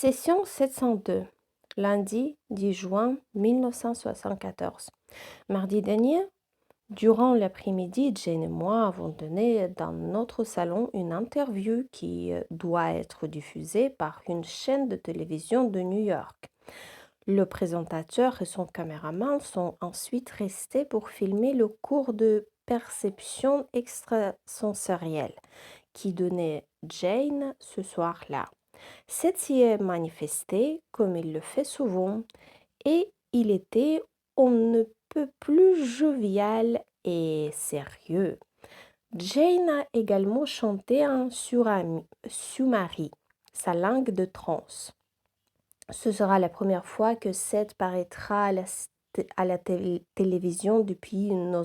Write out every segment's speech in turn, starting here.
Session 702, lundi 10 juin 1974. Mardi dernier, durant l'après-midi, Jane et moi avons donné dans notre salon une interview qui doit être diffusée par une chaîne de télévision de New York. Le présentateur et son caméraman sont ensuite restés pour filmer le cours de perception extrasensorielle qui donnait Jane ce soir-là. Seth s'y est manifesté comme il le fait souvent et il était on ne peut plus jovial et sérieux. Jane a également chanté un sumari, sa langue de trance. Ce sera la première fois que Seth paraîtra à la télévision depuis nos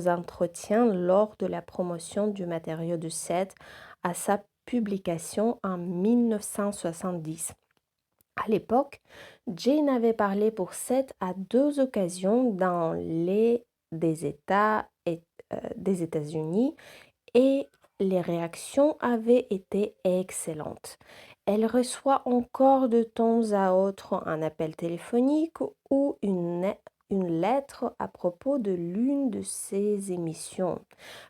entretiens lors de la promotion du matériau de Seth à sa publication en 1970. À l'époque, Jane avait parlé pour Seth à 2 occasions dans des États-Unis et les réactions avaient été excellentes. Elle reçoit encore de temps à autre un appel téléphonique ou une lettre à propos de l'une de ses émissions.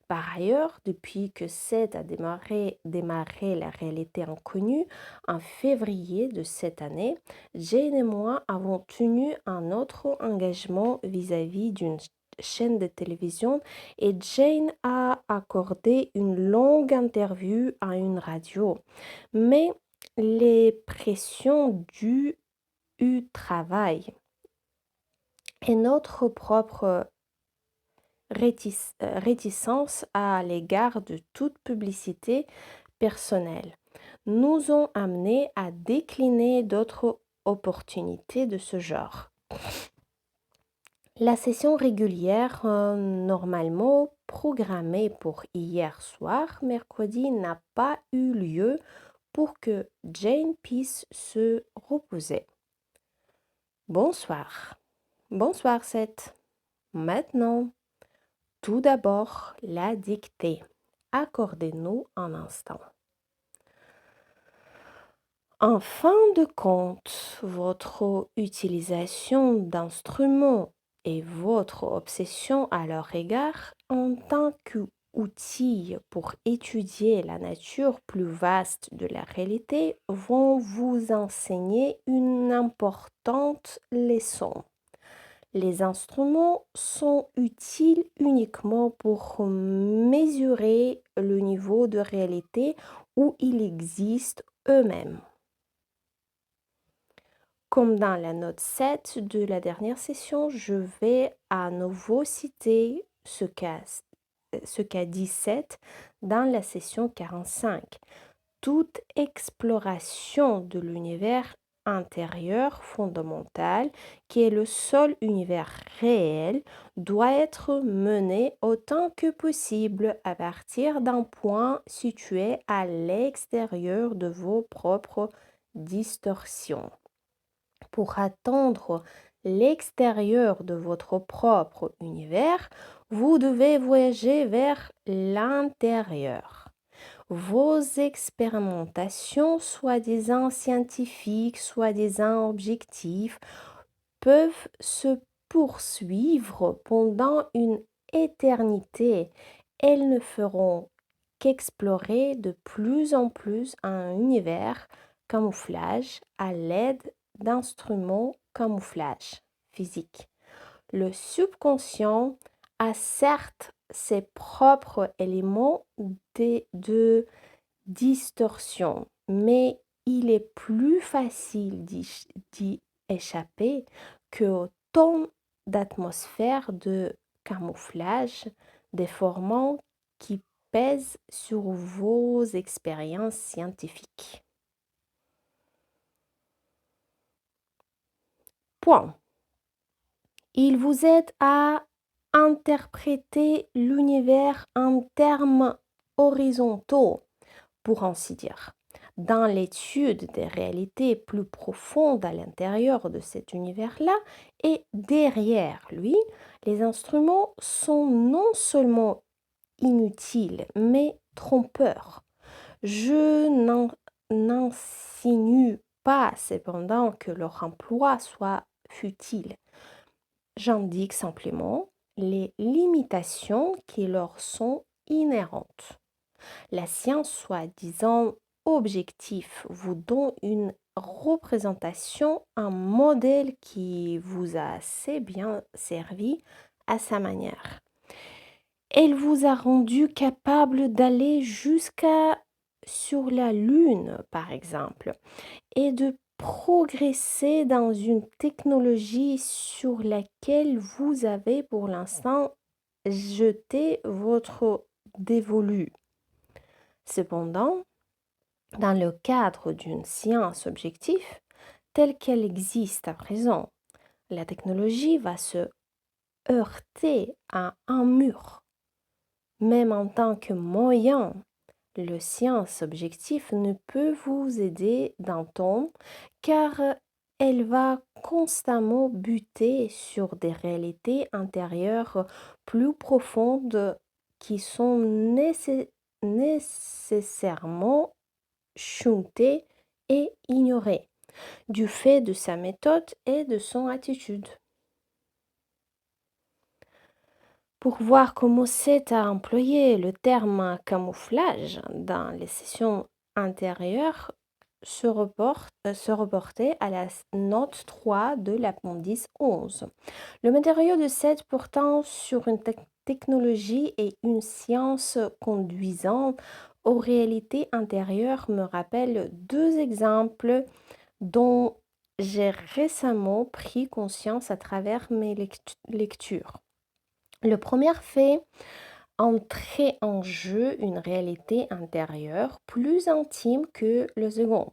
Par ailleurs, depuis que Seth a démarré la réalité inconnue en février de cette année, Jane et moi avons tenu un autre engagement vis-à-vis d'une chaîne de télévision et Jane a accordé une longue interview à une radio. Mais les pressions du travail et notre propre réticence à l'égard de toute publicité personnelle nous ont amenés à décliner d'autres opportunités de ce genre. La session régulière, normalement programmée pour hier soir, mercredi, n'a pas eu lieu pour que Jane puisse se reposer. Bonsoir. Bonsoir, Seth. Maintenant, tout d'abord, la dictée. Accordez-nous un instant. En fin de compte, votre utilisation d'instruments et votre obsession à leur égard en tant qu'outil pour étudier la nature plus vaste de la réalité vont vous enseigner une importante leçon. Les instruments sont utiles uniquement pour mesurer le niveau de réalité où ils existent eux-mêmes. Comme dans la note 7 de la dernière session, je vais à nouveau citer ce qu'a dit Seth dans la session 45. Toute exploration de l'univers intérieur fondamental, qui est le seul univers réel, doit être menée autant que possible à partir d'un point situé à l'extérieur de vos propres distorsions. Pour atteindre l'extérieur de votre propre univers, vous devez voyager vers l'intérieur. Vos expérimentations, soi-disant scientifiques, soi-disant objectives, peuvent se poursuivre pendant une éternité. Elles ne feront qu'explorer de plus en plus un univers camouflage à l'aide d'instruments camouflage physique. Le subconscient a certes ses propres éléments de distorsion, mais il est plus facile d'y échapper que autant d'atmosphères de camouflage déformant qui pèsent sur vos expériences scientifiques. Point. Il vous aide à interpréter l'univers en termes horizontaux, pour ainsi dire. Dans l'étude des réalités plus profondes à l'intérieur de cet univers-là et derrière lui, les instruments sont non seulement inutiles, mais trompeurs. Je n'insinue pas cependant que leur emploi soit futile. J'indique simplement les limitations qui leur sont inhérentes. La science soi-disant objectif vous donne une représentation, un modèle qui vous a assez bien servi à sa manière. Elle vous a rendu capable d'aller jusqu'à sur la Lune, par exemple, et de progresser dans une technologie sur laquelle vous avez pour l'instant jeté votre dévolu. Cependant, dans le cadre d'une science objective telle qu'elle existe à présent, la technologie va se heurter à un mur. Même en tant que moyen, le science objectif ne peut vous aider dans ton car elle va constamment buter sur des réalités intérieures plus profondes qui sont nécessairement chuntées et ignorées du fait de sa méthode et de son attitude. Pour voir comment c'est à employer le terme camouflage dans les sessions antérieures, se reporter à la note 3 de l'appendice 11. Le matériau de cette portant sur une technologie et une science conduisant aux réalités intérieures me rappelle deux exemples dont j'ai récemment pris conscience à travers mes lectures. Le premier fait entrer en jeu une réalité intérieure plus intime que le second,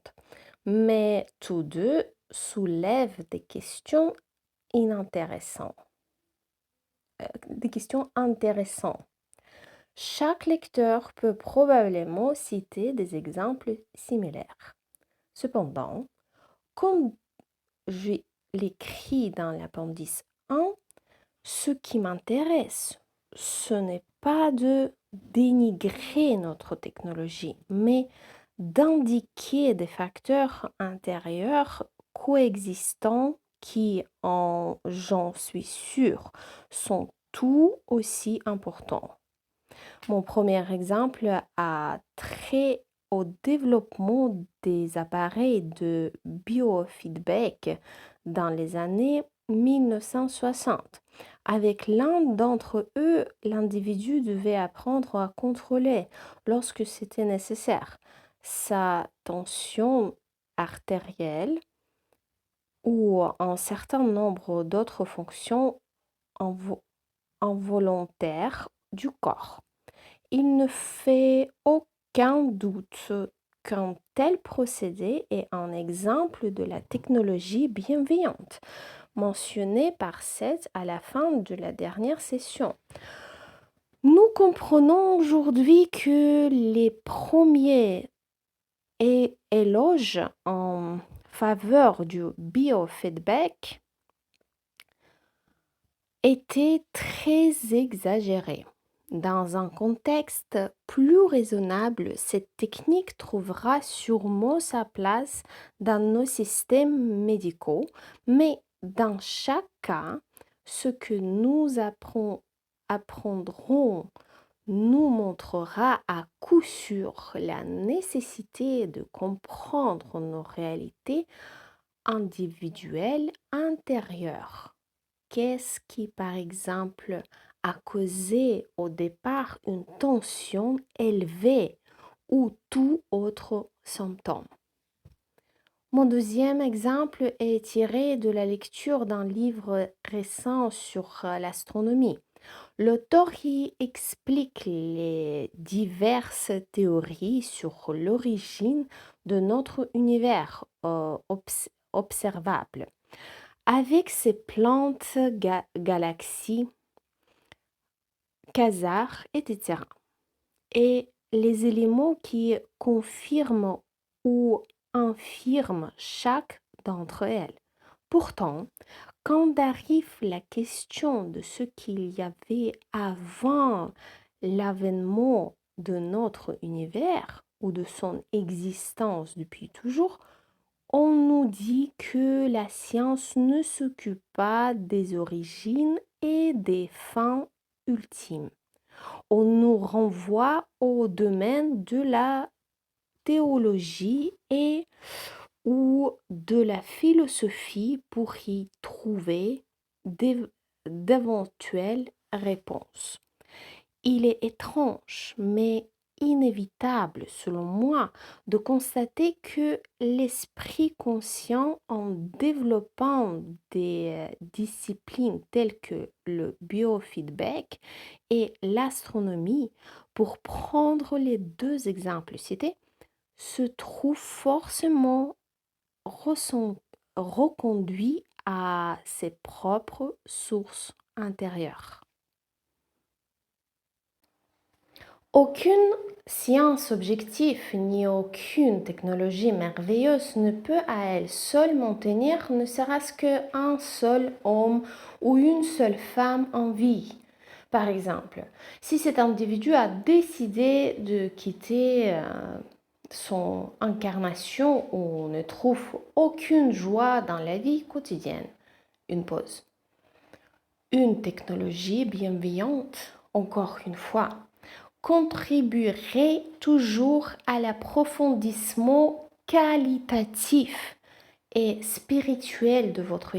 mais tous deux soulèvent des questions inintéressantes. Chaque lecteur peut probablement citer des exemples similaires. Cependant, comme je l'écris dans l'appendice 1, ce qui m'intéresse, ce n'est pas de dénigrer notre technologie, mais d'indiquer des facteurs intérieurs coexistants qui, j'en suis sûre, sont tout aussi importants. Mon premier exemple a trait au développement des appareils de biofeedback dans les années 1960. Avec l'un d'entre eux, l'individu devait apprendre à contrôler, lorsque c'était nécessaire, sa tension artérielle ou un certain nombre d'autres fonctions involontaires du corps. Il ne fait aucun doute qu'un tel procédé est un exemple de la technologie bienveillante, mentionné par Seth à la fin de la dernière session. Nous comprenons aujourd'hui que les premiers éloges en faveur du biofeedback étaient très exagérés. Dans un contexte plus raisonnable, cette technique trouvera sûrement sa place dans nos systèmes médicaux, mais dans chaque cas, ce que nous apprendrons nous montrera à coup sûr la nécessité de comprendre nos réalités individuelles intérieures. Qu'est-ce qui, par exemple, a causé au départ une tension élevée ou tout autre symptôme? Mon deuxième exemple est tiré de la lecture d'un livre récent sur l'astronomie. L'auteur y explique les diverses théories sur l'origine de notre univers observable. Avec ses plantes, galaxies, quasars, etc. Et les éléments qui confirment ou infirment chaque d'entre elles. Pourtant, quand arrive la question de ce qu'il y avait avant l'avènement de notre univers, ou de son existence depuis toujours, on nous dit que la science ne s'occupe pas des origines et des fins ultimes. On nous renvoie au domaine de la théologie et ou de la philosophie pour y trouver d'éventuelles réponses. Il est étrange, mais inévitable, selon moi, de constater que l'esprit conscient, en développant des disciplines telles que le biofeedback et l'astronomie, pour prendre les deux exemples cités, se trouve forcément reconduit à ses propres sources intérieures. Aucune science objective ni aucune technologie merveilleuse ne peut à elle seule maintenir ne serait-ce qu'un seul homme ou une seule femme en vie. Par exemple, si cet individu a décidé de quitter son incarnation ou ne trouve aucune joie dans la vie quotidienne, une pause. Une technologie bienveillante, encore une fois, contribuerait toujours à l'approfondissement qualitatif et spirituel de votre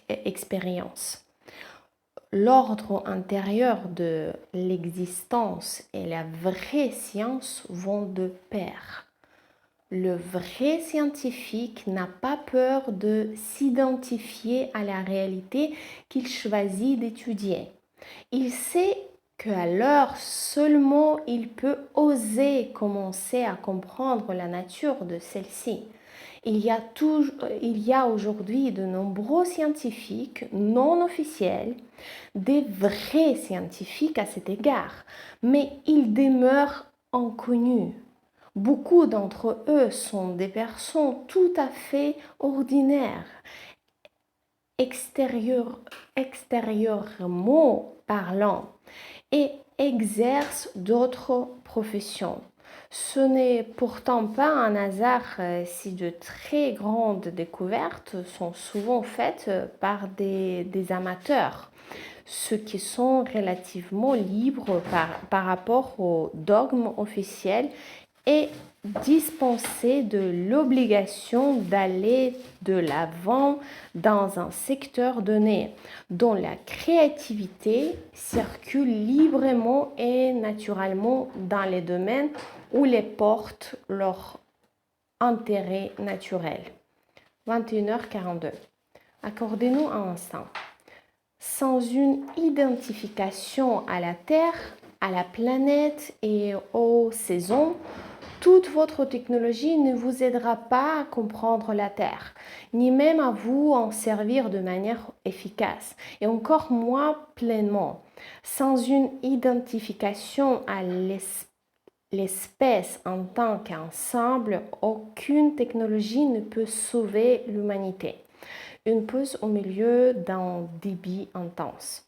expérience. L'ordre intérieur de l'existence et la vraie science vont de pair. Le vrai scientifique n'a pas peur de s'identifier à la réalité qu'il choisit d'étudier. Il sait qu'alors seulement il peut oser commencer à comprendre la nature de celle-ci. Il y a aujourd'hui de nombreux scientifiques non officiels, des vrais scientifiques à cet égard, mais ils demeurent inconnus. Beaucoup d'entre eux sont des personnes tout à fait ordinaires, extérieurement parlant, et exercent d'autres professions. Ce n'est pourtant pas un hasard si de très grandes découvertes sont souvent faites par des amateurs, ceux qui sont relativement libres par rapport aux dogmes officiels et dispensés de l'obligation d'aller de l'avant dans un secteur donné, dont la créativité circule librement et naturellement dans les domaines où les portent leur intérêt naturel. 21h42. Accordez-nous un instant. Sans une identification à la Terre, à la planète et aux saisons, toute votre technologie ne vous aidera pas à comprendre la Terre, ni même à vous en servir de manière efficace, et encore moins pleinement. Sans une identification à l'espèce en tant qu'ensemble, aucune technologie ne peut sauver l'humanité. Une pause au milieu d'un débit intense.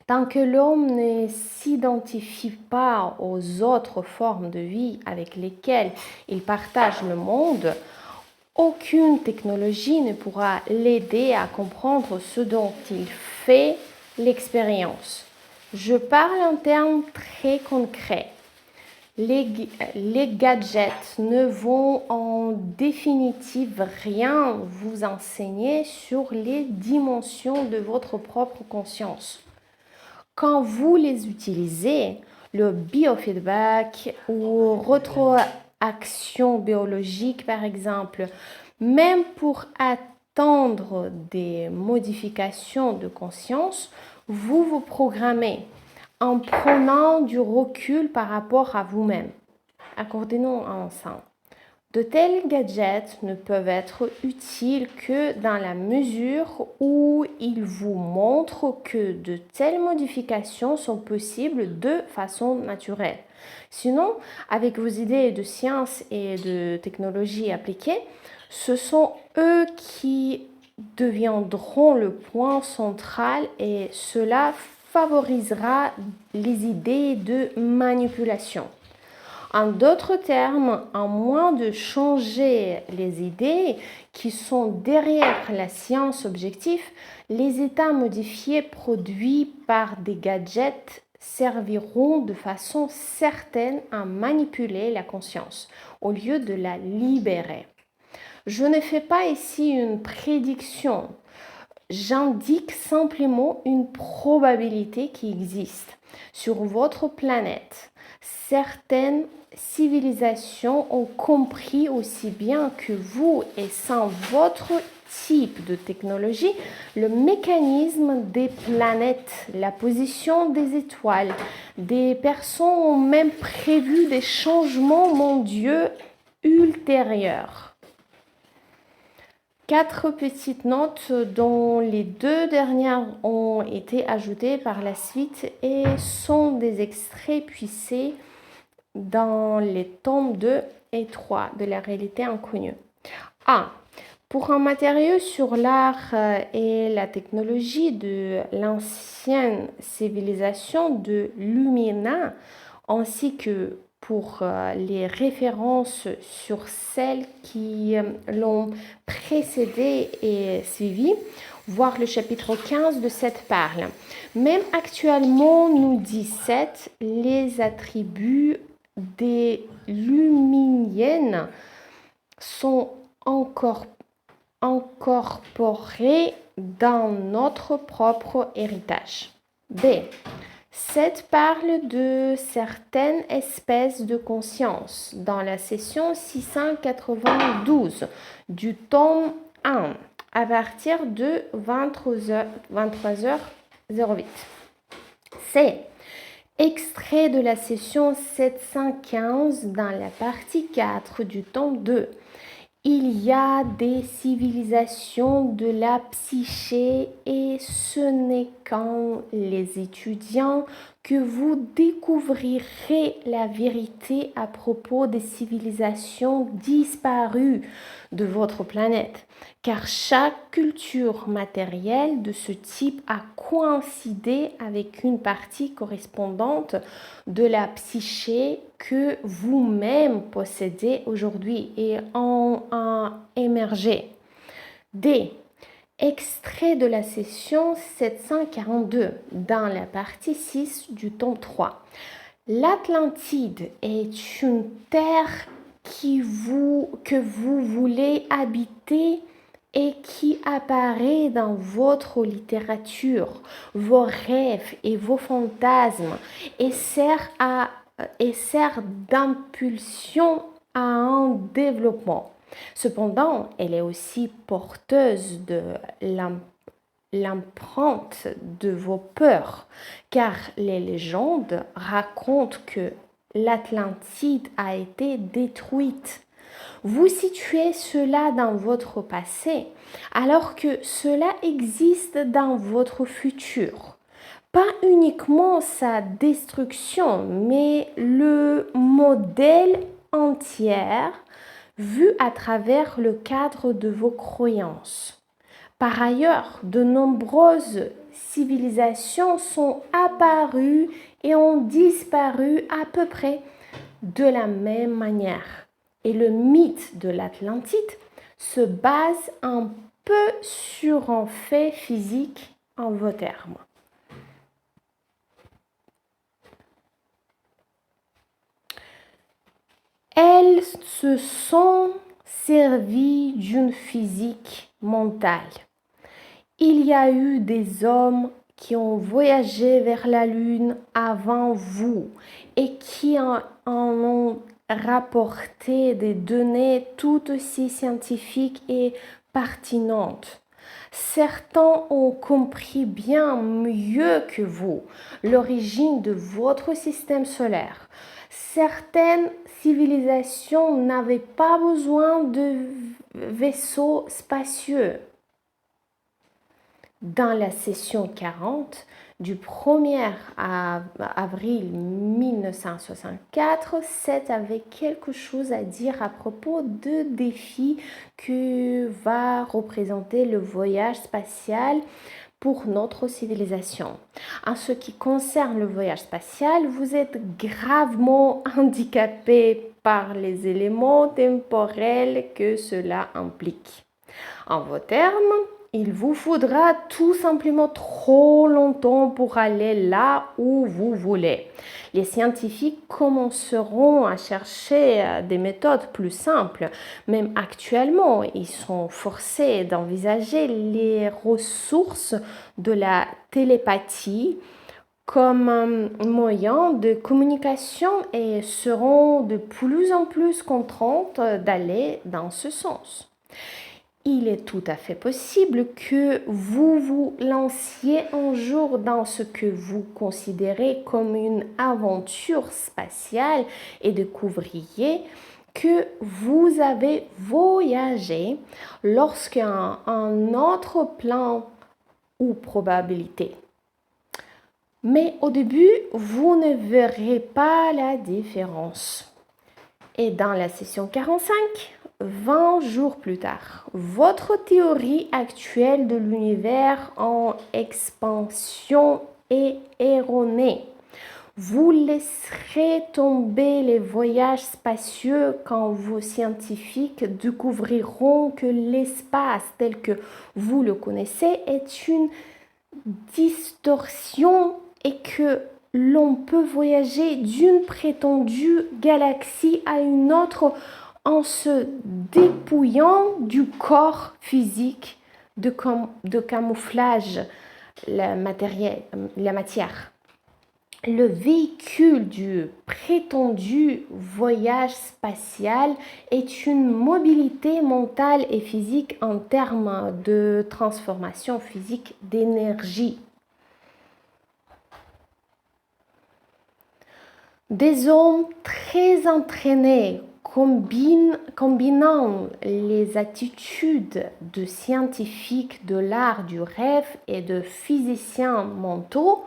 Tant que l'homme ne s'identifie pas aux autres formes de vie avec lesquelles il partage le monde, aucune technologie ne pourra l'aider à comprendre ce dont il fait l'expérience. Je parle en termes très concrets. Les gadgets ne vont en définitive rien vous enseigner sur les dimensions de votre propre conscience. Quand vous les utilisez, le biofeedback ou rétroaction biologique par exemple, même pour attendre des modifications de conscience, vous vous programmez en prenant du recul par rapport à vous-même. Accordez-nous un instant. De tels gadgets ne peuvent être utiles que dans la mesure où ils vous montrent que de telles modifications sont possibles de façon naturelle. Sinon, avec vos idées de science et de technologie appliquées, ce sont eux qui deviendront le point central et cela favorisera les idées de manipulation. En d'autres termes, à moins de changer les idées qui sont derrière la science objective, les états modifiés produits par des gadgets serviront de façon certaine à manipuler la conscience au lieu de la libérer. Je ne fais pas ici une prédiction, j'indique simplement une probabilité qui existe. Sur votre planète, certaines civilisations ont compris aussi bien que vous et sans votre type de technologie le mécanisme des planètes, la position des étoiles. Des personnes ont même prévu des changements mondiaux ultérieurs. 4 petites notes dont les 2 dernières ont été ajoutées par la suite et sont des extraits puisés dans les tomes 2 et 3 de la réalité inconnue. 1. Pour un matériau sur l'art et la technologie de l'ancienne civilisation de Lumina, ainsi que pour les références sur celles qui l'ont précédé et suivi, voir le chapitre 15 de cette parle. Même actuellement, nous dit 7, les attributs des luminiennes sont encore incorporés dans notre propre héritage. B. Cette parle de certaines espèces de conscience dans la session 692 du tome 1 à partir de 23h08. C. Extrait de la session 715 dans la partie 4 du tome 2. Il y a des civilisations de la psyché et ce n'est qu'en les étudiant que vous découvrirez la vérité à propos des civilisations disparues de votre planète. Car chaque culture matérielle de ce type a coïncidé avec une partie correspondante de la psyché que vous-même possédez aujourd'hui et en a émergé. D. Extrait de la session 742 dans la partie 6 du tome 3. L'Atlantide est une terre que vous voulez habiter et qui apparaît dans votre littérature, vos rêves et vos fantasmes et sert d'impulsion à un développement. Cependant, elle est aussi porteuse de l'empreinte de vos peurs, car les légendes racontent que l'Atlantide a été détruite. Vous situez cela dans votre passé, alors que cela existe dans votre futur. Pas uniquement sa destruction, mais le modèle entier vu à travers le cadre de vos croyances. Par ailleurs, de nombreuses civilisations sont apparues et ont disparu à peu près de la même manière. Et le mythe de l'Atlantide se base un peu sur un fait physique en vos termes. Elles se sont servies d'une physique mentale. Il y a eu des hommes qui ont voyagé vers la Lune avant vous et qui en ont rapporté des données tout aussi scientifiques et pertinentes. Certains ont compris bien mieux que vous l'origine de votre système solaire. Certaines civilisations n'avaient pas besoin de vaisseaux spacieux. Dans la session 40 du 1er avril 1964, Seth avait quelque chose à dire à propos de défis que va représenter le voyage spatial pour notre civilisation. En ce qui concerne le voyage spatial, vous êtes gravement handicapé par les éléments temporels que cela implique. En vos termes, il vous faudra tout simplement trop longtemps pour aller là où vous voulez. Les scientifiques commenceront à chercher des méthodes plus simples. Même actuellement, ils sont forcés d'envisager les ressources de la télépathie comme un moyen de communication et seront de plus en plus contraintes d'aller dans ce sens. Il est tout à fait possible que vous vous lanciez un jour dans ce que vous considérez comme une aventure spatiale et découvriez que vous avez voyagé lorsqu'un autre plan ou probabilité. Mais au début, vous ne verrez pas la différence. Et dans la session 45, 20 jours plus tard, votre théorie actuelle de l'univers en expansion est erronée. Vous laisserez tomber les voyages spacieux quand vos scientifiques découvriront que l'espace tel que vous le connaissez est une distorsion et que l'on peut voyager d'une prétendue galaxie à une autre en se dépouillant du corps physique de camouflage, la matière. Le véhicule du prétendu voyage spatial est une mobilité mentale et physique en termes de transformation physique d'énergie. Des hommes très entraînés combinant les attitudes de scientifiques de l'art du rêve et de physiciens mentaux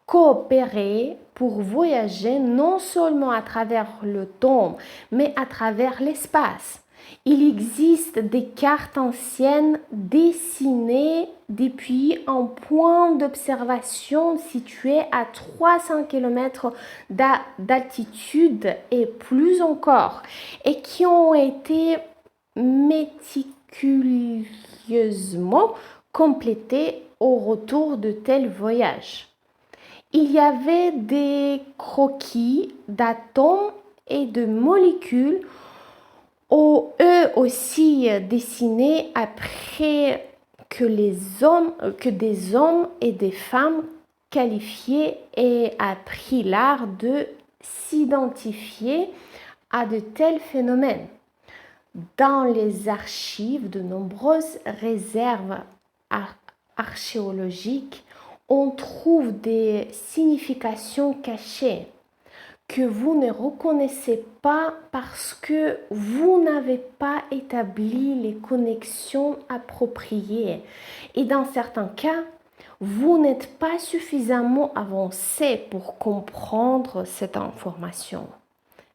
coopérer pour voyager non seulement à travers le temps, mais à travers l'espace. Il existe des cartes anciennes dessinées depuis un point d'observation situé à 300 km d'altitude et plus encore, et qui ont été méticuleusement complétées au retour de tels voyages. Il y avait des croquis d'atomes et de molécules, eux aussi dessinés après que des hommes et des femmes qualifiés aient appris l'art de s'identifier à de tels phénomènes. Dans les archives de nombreuses réserves archéologiques, on trouve des significations cachées que vous ne reconnaissez pas parce que vous n'avez pas établi les connexions appropriées. Et dans certains cas, vous n'êtes pas suffisamment avancé pour comprendre cette information.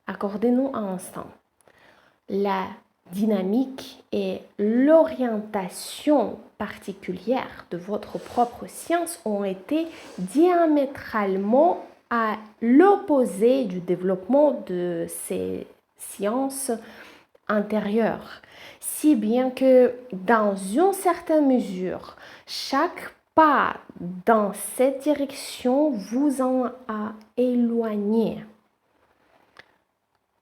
Accordez-nous un instant. La dynamique et l'orientation particulière de votre propre science ont été diamétralement à l'opposé du développement de ces sciences intérieures, si bien que dans une certaine mesure, chaque pas dans cette direction vous en a éloigné.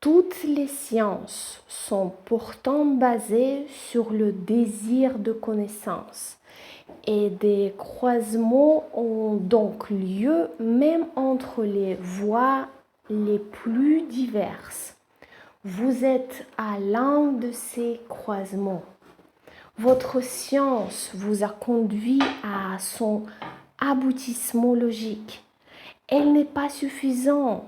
Toutes les sciences sont pourtant basées sur le désir de connaissance et des croisements ont donc lieu même entre les voies les plus diverses. Vous êtes à l'un de ces croisements. Votre science vous a conduit à son aboutissement logique. Elle n'est pas suffisante.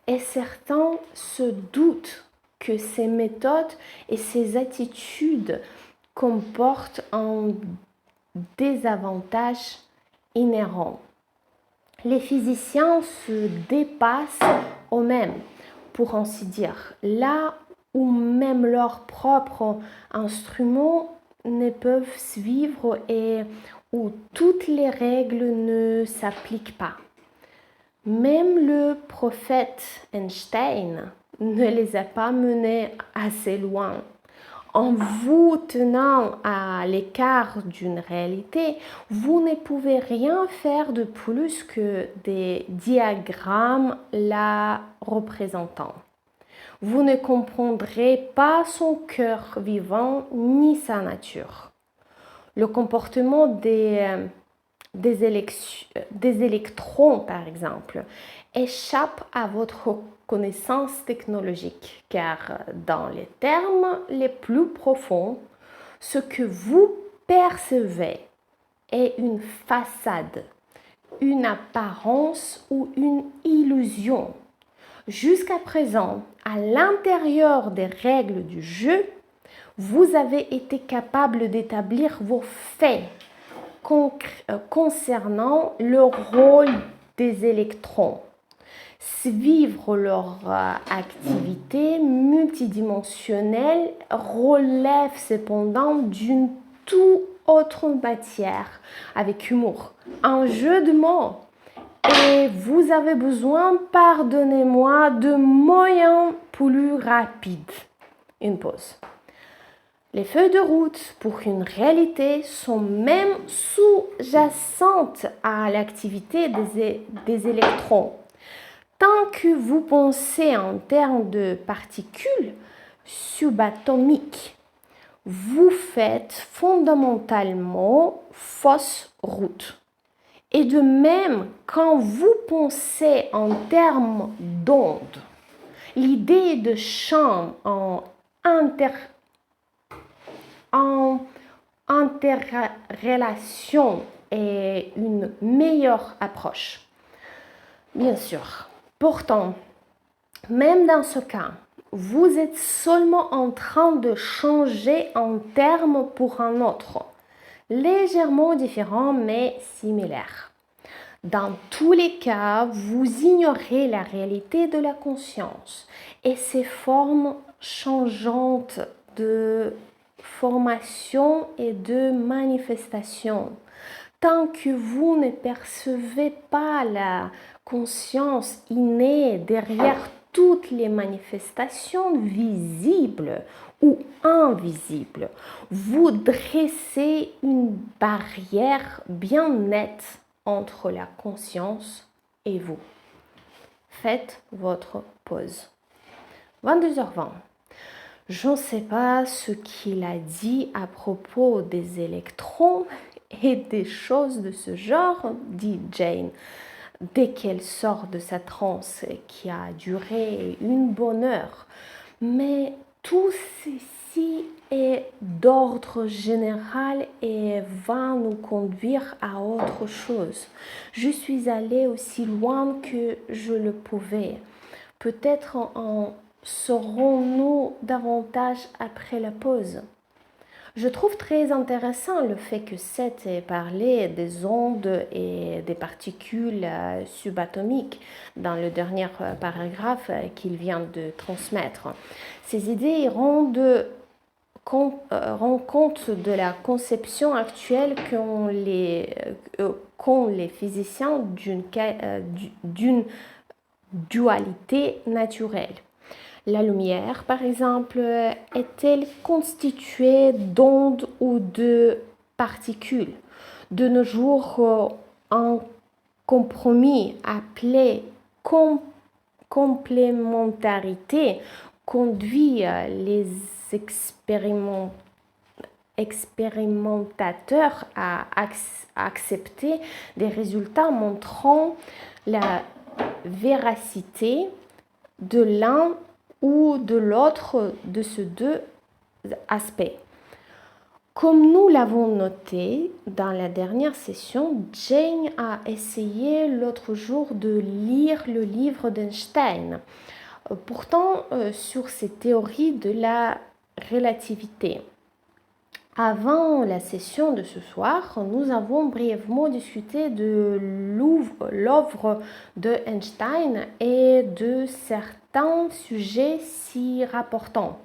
Et certains se doutent que ces méthodes et ces attitudes comportent un désavantage inhérent. Les physiciens se dépassent eux-mêmes, pour ainsi dire, là où même leurs propres instruments ne peuvent suivre et où toutes les règles ne s'appliquent pas. Même le prophète Einstein ne les a pas menés assez loin. En vous tenant à l'écart d'une réalité, vous ne pouvez rien faire de plus que des diagrammes la représentant. Vous ne comprendrez pas son cœur vivant ni sa nature. Le comportement des électrons, par exemple, échappe à votre connaissance technologique, car dans les termes les plus profonds, ce que vous percevez est une façade, une apparence ou une illusion. Jusqu'à présent, à l'intérieur des règles du jeu, vous avez été capable d'établir vos faits concernant le rôle des électrons. Suivre leur activité multidimensionnelle relève cependant d'une toute autre matière, avec humour, un jeu de mots. Et vous avez besoin, pardonnez-moi, de moyens plus rapides. Une pause. Les feuilles de route pour une réalité sont même sous-jacentes à l'activité des électrons. Tant que vous pensez en termes de particules subatomiques, vous faites fondamentalement fausse route. Et de même, quand vous pensez en termes d'ondes, l'idée de champ en interrelation est une meilleure approche. Bien sûr. Pourtant, même dans ce cas, vous êtes seulement en train de changer un terme pour un autre, légèrement différent mais similaire. Dans tous les cas, vous ignorez la réalité de la conscience et ses formes changeantes de formation et de manifestation. Tant que vous ne percevez pas la conscience innée derrière toutes les manifestations visibles ou invisibles, vous dressez une barrière bien nette entre la conscience et vous. Faites votre pause. 22h20. Je ne sais pas ce qu'il a dit à propos des électrons et des choses de ce genre, dit Jane, dès qu'elle sort de sa transe qui a duré une bonne heure. Mais tout ceci est d'ordre général et va nous conduire à autre chose. Je suis allée aussi loin que je le pouvais. Peut-être en saurons-nous davantage après la pause. Je trouve très intéressant le fait que Seth ait parlé des ondes et des particules subatomiques dans le dernier paragraphe qu'il vient de transmettre. Ces idées rendent compte de la conception actuelle qu'ont les physiciens d'une dualité naturelle. La lumière, par exemple, est-elle constituée d'ondes ou de particules? De nos jours, un compromis appelé complémentarité conduit les expérimentateurs à accepter des résultats montrant la véracité de l'un ou de l'autre de ces deux aspects. Comme nous l'avons noté dans la dernière session, Jane a essayé l'autre jour de lire le livre d'Einstein, pourtant sur ses théories de la relativité. Avant la session de ce soir, nous avons brièvement discuté de l'œuvre de Einstein et de certains sujets s'y rapportant.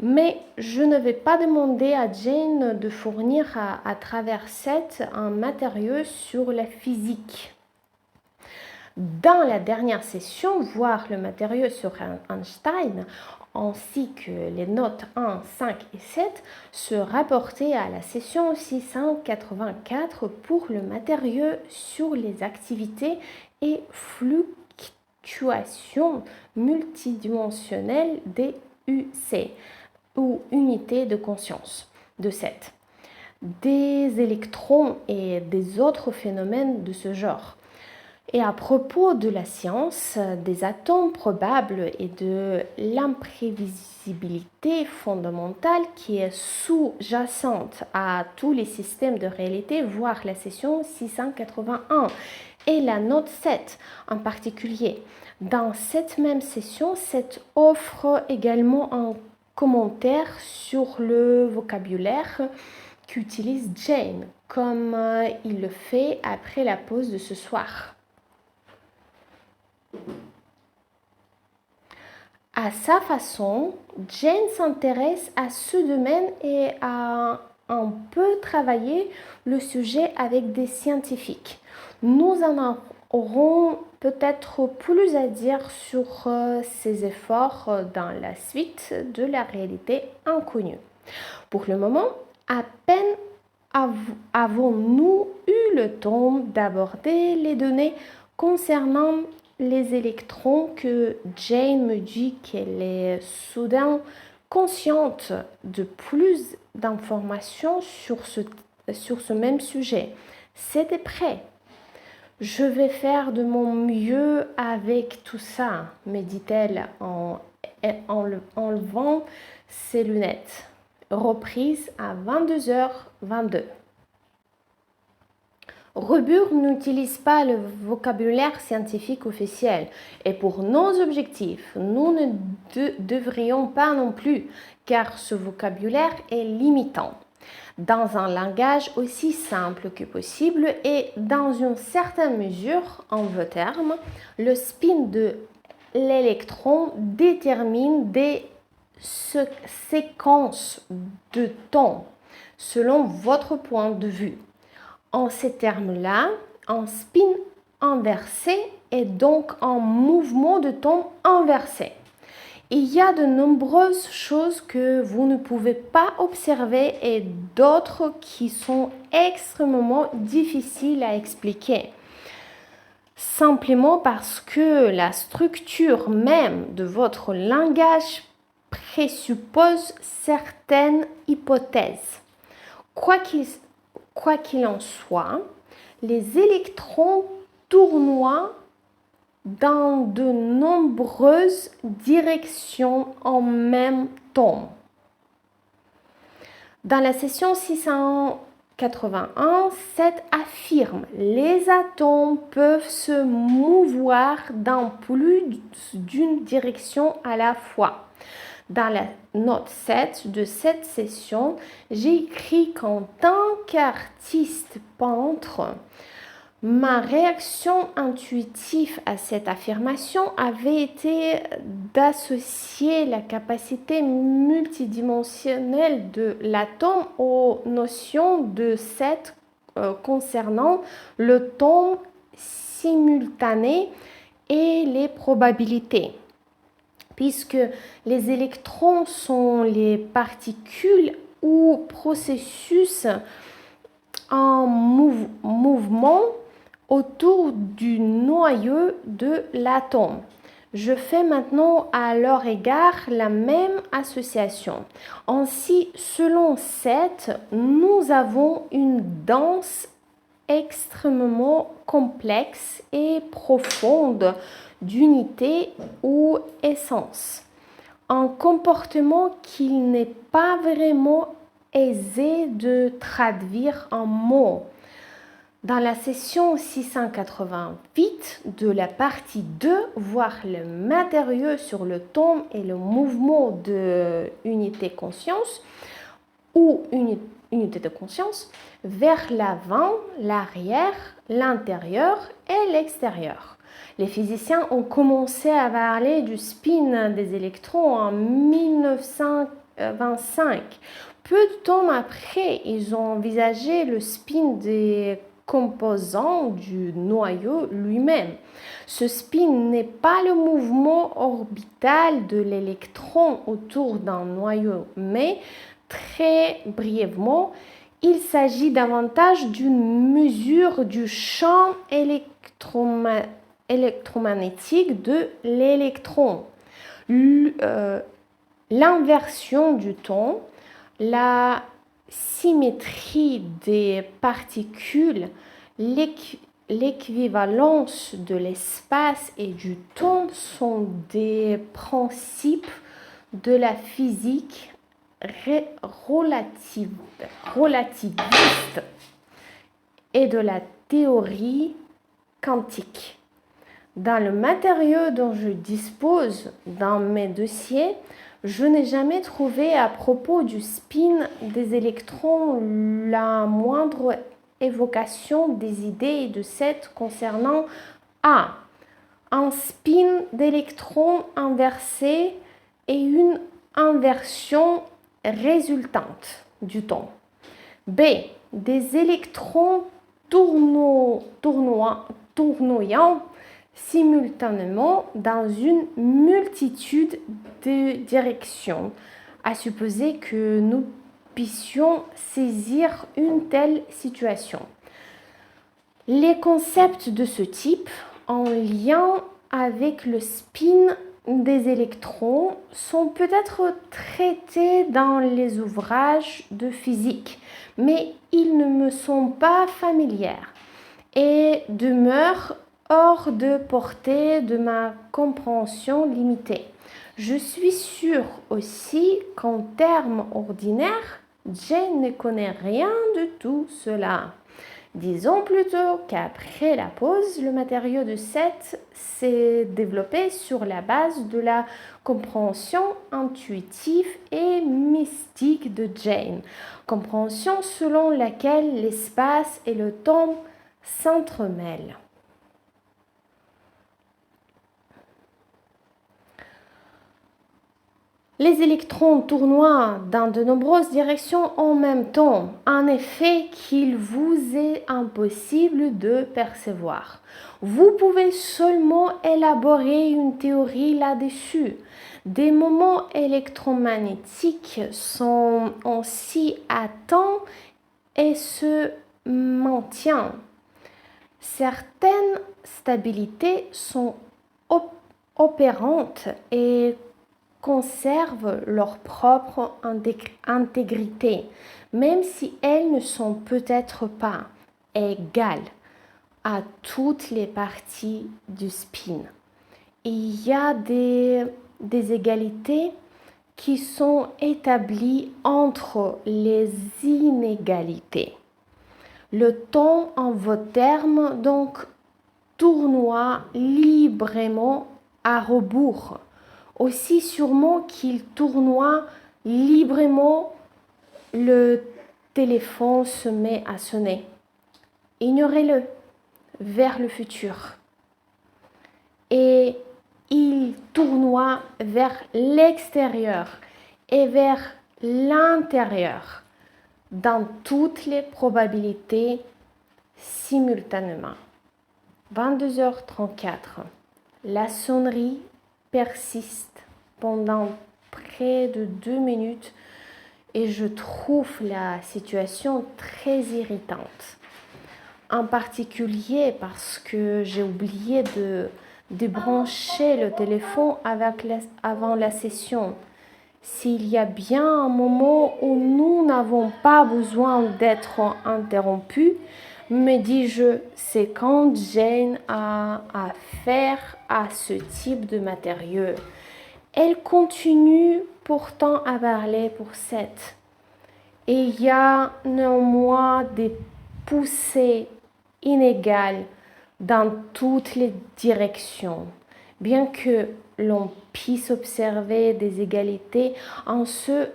Mais je ne vais pas demander à Jane de fournir à travers Seth un matériau sur la physique. Dans la dernière session, voir le matériau sur Einstein, ainsi que les notes 1, 5 et 7, se rapportaient à la session 684 pour le matériau sur les activités et fluctuations multidimensionnelles des UC, ou unités de conscience, de 7, des électrons et des autres phénomènes de ce genre. Et à propos de la science des atomes probables et de l'imprévisibilité fondamentale qui est sous-jacente à tous les systèmes de réalité, voire la session 681 et la note 7 en particulier. Dans cette même session, cette offre également un commentaire sur le vocabulaire qu'utilise Jane, comme il le fait après la pause de ce soir. À sa façon, Jane s'intéresse à ce domaine et a un peu travaillé le sujet avec des scientifiques. Nous en aurons peut-être plus à dire sur ces efforts dans la suite de la réalité inconnue. Pour le moment, à peine avons-nous eu le temps d'aborder les données concernant les électrons que Jane me dit qu'elle est soudain consciente de plus d'informations sur ce même sujet. C'était prêt. Je vais faire de mon mieux avec tout ça, me dit-elle en enlevant ses lunettes. Reprise à 22h22. Rebourg n'utilise pas le vocabulaire scientifique officiel et pour nos objectifs, nous ne devrions pas non plus car ce vocabulaire est limitant. Dans un langage aussi simple que possible et dans une certaine mesure, en vos termes, le spin de l'électron détermine des séquences de temps selon votre point de vue. En ces termes-là, un spin inversé est donc un mouvement de temps inversé. Il y a de nombreuses choses que vous ne pouvez pas observer et d'autres qui sont extrêmement difficiles à expliquer. Simplement parce que la structure même de votre langage présuppose certaines hypothèses. Quoi qu'il en soit, les électrons tournoient dans de nombreuses directions en même temps. Dans la session 681, Seth affirme « Les atomes peuvent se mouvoir dans plus d'une direction à la fois ». Dans la note 7 de cette session, j'ai écrit qu'en tant qu'artiste peintre, ma réaction intuitive à cette affirmation avait été d'associer la capacité multidimensionnelle de l'atome aux notions de Seth concernant le temps simultané et les probabilités. Puisque les électrons sont les particules ou processus en mouvement autour du noyau de l'atome. Je fais maintenant à leur égard la même association. Ainsi, selon Seth, nous avons une danse extrêmement complexe et profonde d'unité ou essence. Un comportement qu'il n'est pas vraiment aisé de traduire en mots. Dans la session 688 de la partie 2, voir le matériau sur le temps et le mouvement de unité conscience ou unité de conscience vers l'avant, l'arrière, l'intérieur et l'extérieur. Les physiciens ont commencé à parler du spin des électrons en 1925. Peu de temps après, ils ont envisagé le spin des composants du noyau lui-même. Ce spin n'est pas le mouvement orbital de l'électron autour d'un noyau, mais très brièvement, il s'agit davantage d'une mesure du champ électromagnétique de l'électron. L'inversion du temps, la symétrie des particules, l'équivalence de l'espace et du temps sont des principes de la physique relativiste et de la théorie quantique. Dans le matériau dont je dispose dans mes dossiers, je n'ai jamais trouvé à propos du spin des électrons la moindre évocation des idées de cette concernant A. Un spin d'électrons inversé et une inversion résultante du temps. B. Des électrons tournoyant simultanément dans une multitude de directions, à supposer que nous puissions saisir une telle situation. Les concepts de ce type, en lien avec le spin des électrons, sont peut-être traités dans les ouvrages de physique, mais ils ne me sont pas familiers et demeurent hors de portée de ma compréhension limitée. Je suis sûre aussi qu'en termes ordinaires, Jane ne connaît rien de tout cela. Disons plutôt qu'après la pause, le matériau de Seth s'est développé sur la base de la compréhension intuitive et mystique de Jane, compréhension selon laquelle l'espace et le temps s'entremêlent. Les électrons tournoient dans de nombreuses directions en même temps, un effet qu'il vous est impossible de percevoir. Vous pouvez seulement élaborer une théorie là-dessus. Des moments électromagnétiques sont ainsi à temps et se maintiennent. Certaines stabilités sont opérantes et conservent leur propre intégrité, même si elles ne sont peut-être pas égales à toutes les parties du spin. Il y a des égalités qui sont établies entre les inégalités. Le temps, en vos termes, donc, tournoie librement à rebours, aussi sûrement qu'il tournoie librement, le téléphone se met à sonner. Ignorez-le, vers le futur. Et il tournoie vers l'extérieur et vers l'intérieur, dans toutes les probabilités simultanément. 22h34. La sonnerie persiste pendant près de 2 minutes et je trouve la situation très irritante. En particulier parce que j'ai oublié de débrancher le téléphone avant la session. S'il y a bien un moment où nous n'avons pas besoin d'être interrompus, me dis-je, c'est quand Jane a affaire à ce type de matériau. Elle continue pourtant à parler pour Seth. Et il y a néanmoins des poussées inégales dans toutes les directions, bien que l'on puisse observer des égalités en se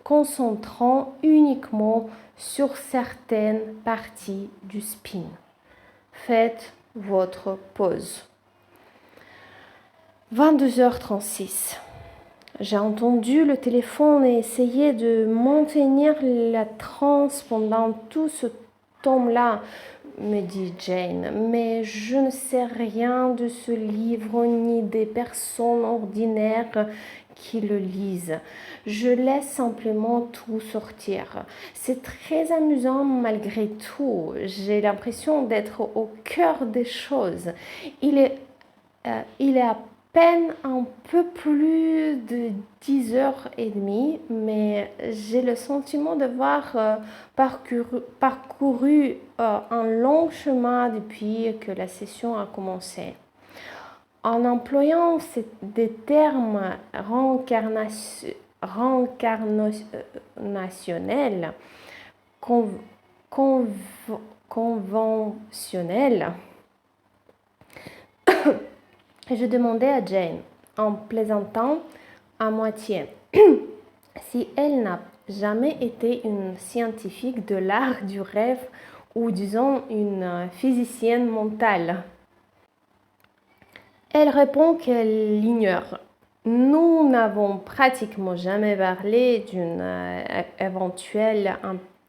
concentrant uniquement sur certaines parties du spin. Faites votre pause. 22h36. J'ai entendu le téléphone et essayé de maintenir la transe pendant tout ce tome-là, me dit Jane, mais je ne sais rien de ce livre ni des personnes ordinaires qui le lisent. Je laisse simplement tout sortir. C'est très amusant malgré tout. J'ai l'impression d'être au cœur des choses. Il est à peine un peu plus de 10h30, mais j'ai le sentiment d'avoir parcouru un long chemin depuis que la session a commencé. En employant des termes réincarnationnels, conventionnels, je demandais à Jane, en plaisantant à moitié, si elle n'a jamais été une scientifique de l'art du rêve ou disons une physicienne mentale. Elle répond qu'elle l'ignore. Nous n'avons pratiquement jamais parlé d'une éventuelle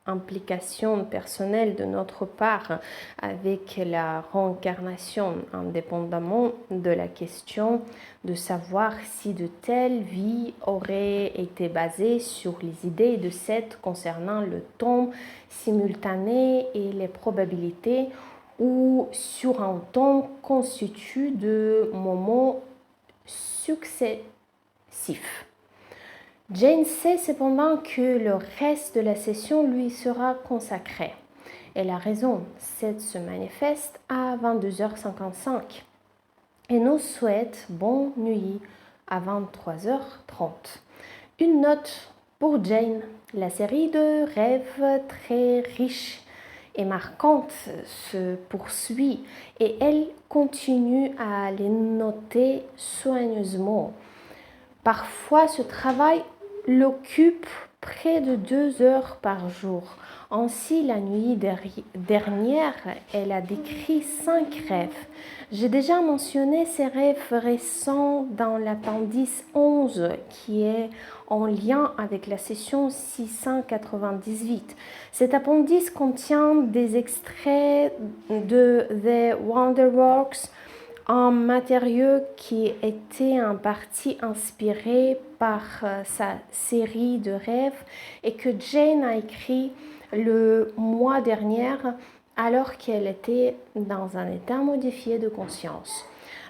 implication personnelle de notre part avec la réincarnation, indépendamment de la question de savoir si de telles vies auraient été basées sur les idées de Seth concernant le temps simultané et les probabilités, ou sur un temps constitué de moments successifs. Jane sait cependant que le reste de la session lui sera consacré. Elle a raison, Seth se manifeste à 22h55 et nous souhaite bonne nuit à 23h30. Une note pour Jane, la série de rêves très riche et marquante se poursuit et elle continue à les noter soigneusement. Parfois, ce travail l'occupe près de 2 heures par jour. Ainsi, la nuit dernière, elle a décrit 5 rêves. J'ai déjà mentionné ces rêves récents dans l'appendice 11 qui est en lien avec la session 698. Cet appendice contient des extraits de The Wonderworks, un matériau qui était en partie inspiré par sa série de rêves et que Jane a écrit le mois dernier alors qu'elle était dans un état modifié de conscience.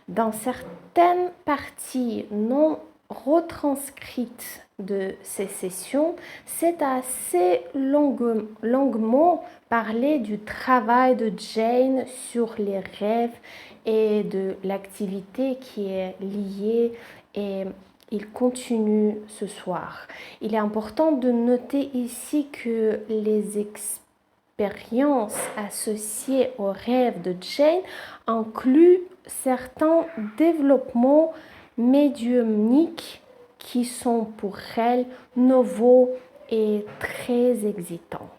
Dans certaines parties non retranscrites de ces sessions, c'est assez longuement parlé du travail de Jane sur les rêves et de l'activité qui est liée, et il continue ce soir. Il est important de noter ici que les expériences associées aux rêves de Jane incluent certains développements médiumniques qui sont pour elle nouveaux et très excitants.